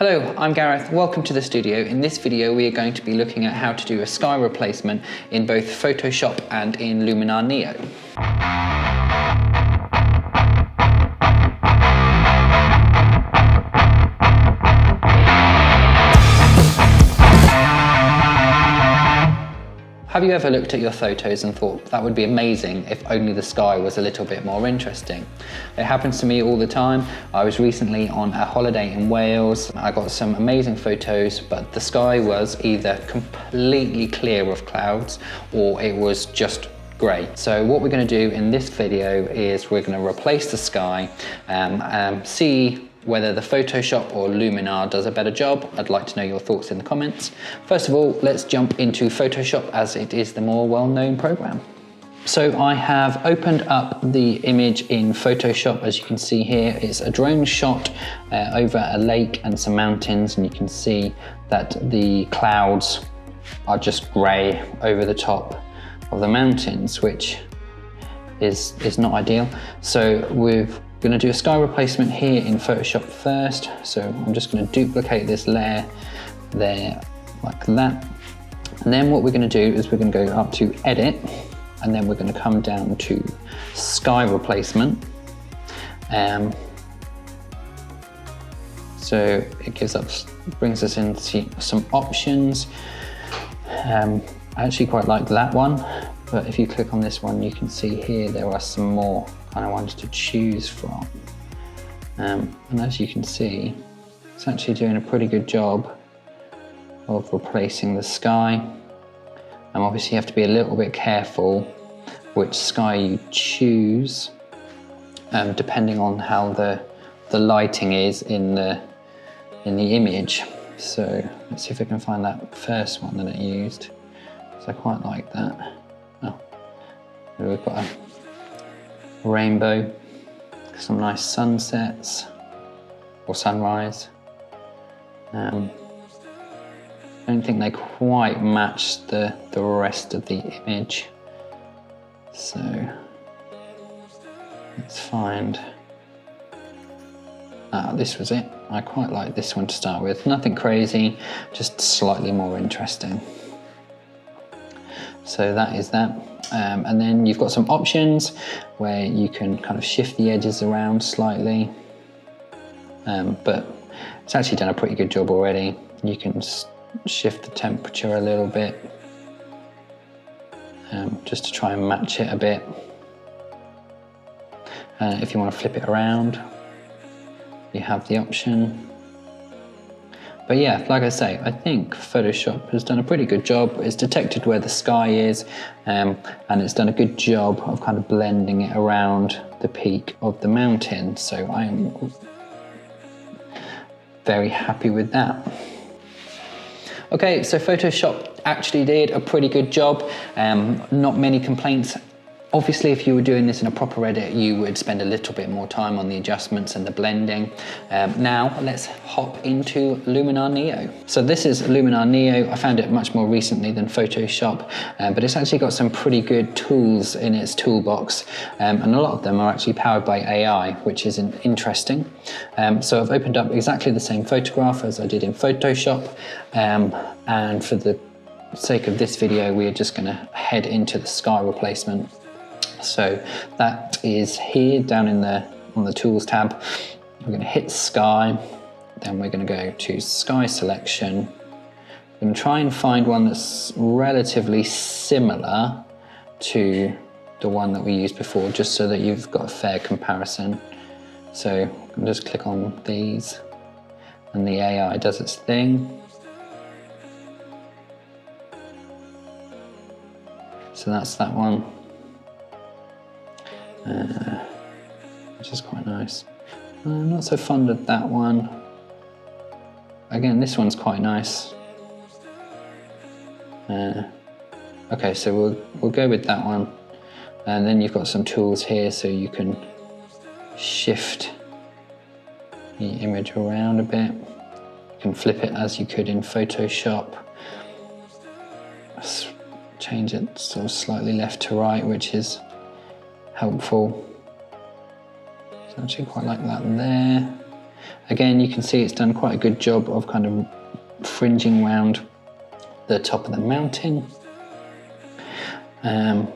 Hello, I'm Gareth. Welcome to the studio. In this video we are going to be looking at how to do a sky replacement in both Photoshop and in Luminar Neo. Have you ever looked at your photos and thought that would be amazing if only the sky was a little bit more interesting? It happens to me all the time. I was recently on a holiday in Wales. I got some amazing photos, but the sky was either completely clear of clouds or it was just grey. So what we're going to do in this video is we're going to replace the sky and see whether the Photoshop or Luminar does a better job. I'd like to know your thoughts in the comments. First of all, let's jump into Photoshop as it is the more well-known program. So I have opened up the image in Photoshop. As you can see here, it's a drone shot over a lake and some mountains, and you can see that the clouds are just grey over the top of the mountains, which is not ideal. So we're going to do a sky replacement here in Photoshop first. So I'm just going to duplicate this layer there like that. And then what we're going to do is we're going to go up to Edit, and then we're going to come down to Sky Replacement. So it brings us into some options. I actually quite like that one, but if you click on this one, you can see here there are some more kind of ones to choose from. And as you can see, it's actually doing a pretty good job of replacing the sky. Obviously you have to be a little bit careful which sky you choose, depending on how the lighting is in the image. So let's see if I can find that first one that it used. So I quite like that. Oh, we've got a rainbow, some nice sunsets or sunrise. I don't think they quite match the rest of the image. So let's find, this was it. I quite like this one to start with. Nothing crazy, just slightly more interesting. So that is that. And then you've got some options where you can kind of shift the edges around slightly. But it's actually done a pretty good job already. You can shift the temperature a little bit, just to try and match it a bit. If you want to flip it around, you have the option. But yeah, like I say, I think Photoshop has done a pretty good job. It's detected where the sky is, and it's done a good job of kind of blending it around the peak of the mountain. So I am very happy with that. Okay, so Photoshop actually did a pretty good job. Not many complaints. Obviously, if you were doing this in a proper edit, you would spend a little bit more time on the adjustments and the blending. Now, let's hop into Luminar Neo. So this is Luminar Neo. I found it much more recently than Photoshop, but it's actually got some pretty good tools in its toolbox, and a lot of them are actually powered by AI, which is interesting. So I've opened up exactly the same photograph as I did in Photoshop, and for the sake of this video, we are just going to head into the sky replacement. So that is here down on the tools tab. We're going to hit sky, then we're going to go to sky selection. We're going to try and find one that's relatively similar to the one that we used before, just so that you've got a fair comparison. So I'll just click on these and the AI does its thing. So that's that one. Which is quite nice. I'm not so fond of that one. Again, this one's quite nice. Okay, so we'll go with that one. And then you've got some tools here, so you can shift the image around a bit. You can flip it as you could in Photoshop. Let's change it sort of slightly left to right, which is helpful. So I actually quite like that there. Again, you can see it's done quite a good job of kind of fringing around the top of the mountain. I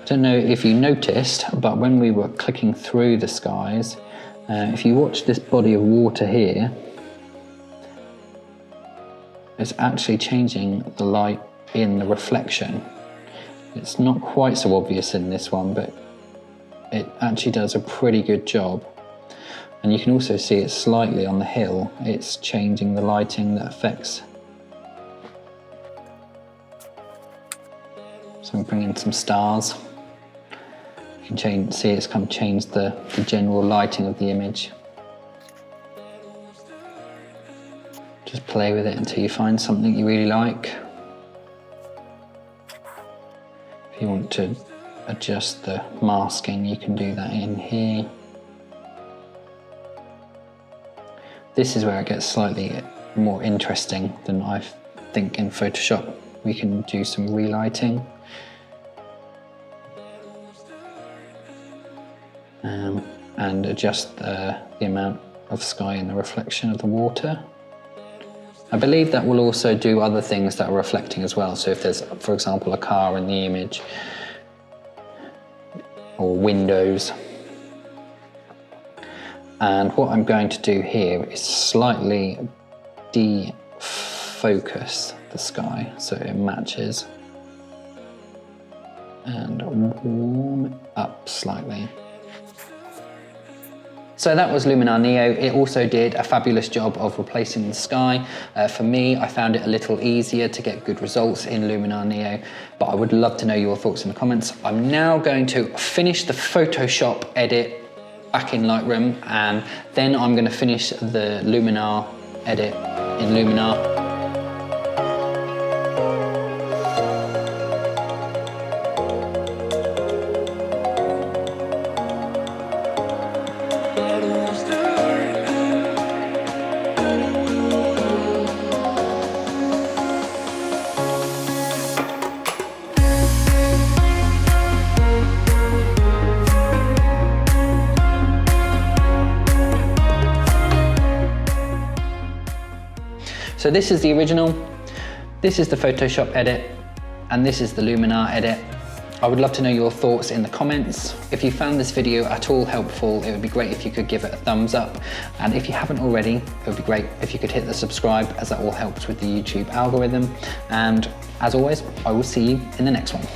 don't know if you noticed, but when we were clicking through the skies, if you watch this body of water here, it's actually changing the light in the reflection. It's not quite so obvious in this one, but it actually does a pretty good job. And you can also see it slightly on the hill. It's changing the lighting that affects. So I'm bringing some stars. You can see it's kind of changed the general lighting of the image. Just play with it until you find something you really like. If you want to adjust the masking, you can do that in here. This is where it gets slightly more interesting than I think in Photoshop. We can do some relighting. And adjust the amount of sky in the reflection of the water. I believe that will also do other things that are reflecting as well. So if there's, for example, a car in the image, or windows. And what I'm going to do here is slightly defocus the sky so it matches, and warm it up slightly. So that was Luminar Neo. It also did a fabulous job of replacing the sky. For me, I found it a little easier to get good results in Luminar Neo, but I would love to know your thoughts in the comments. I'm now going to finish the Photoshop edit back in Lightroom, and then I'm going to finish the Luminar edit in Luminar. So this is the original, this is the Photoshop edit, and this is the Luminar edit. I would love to know your thoughts in the comments. If you found this video at all helpful, it would be great if you could give it a thumbs up. And if you haven't already, it would be great if you could hit the subscribe, as that all helps with the YouTube algorithm. And as always, I will see you in the next one.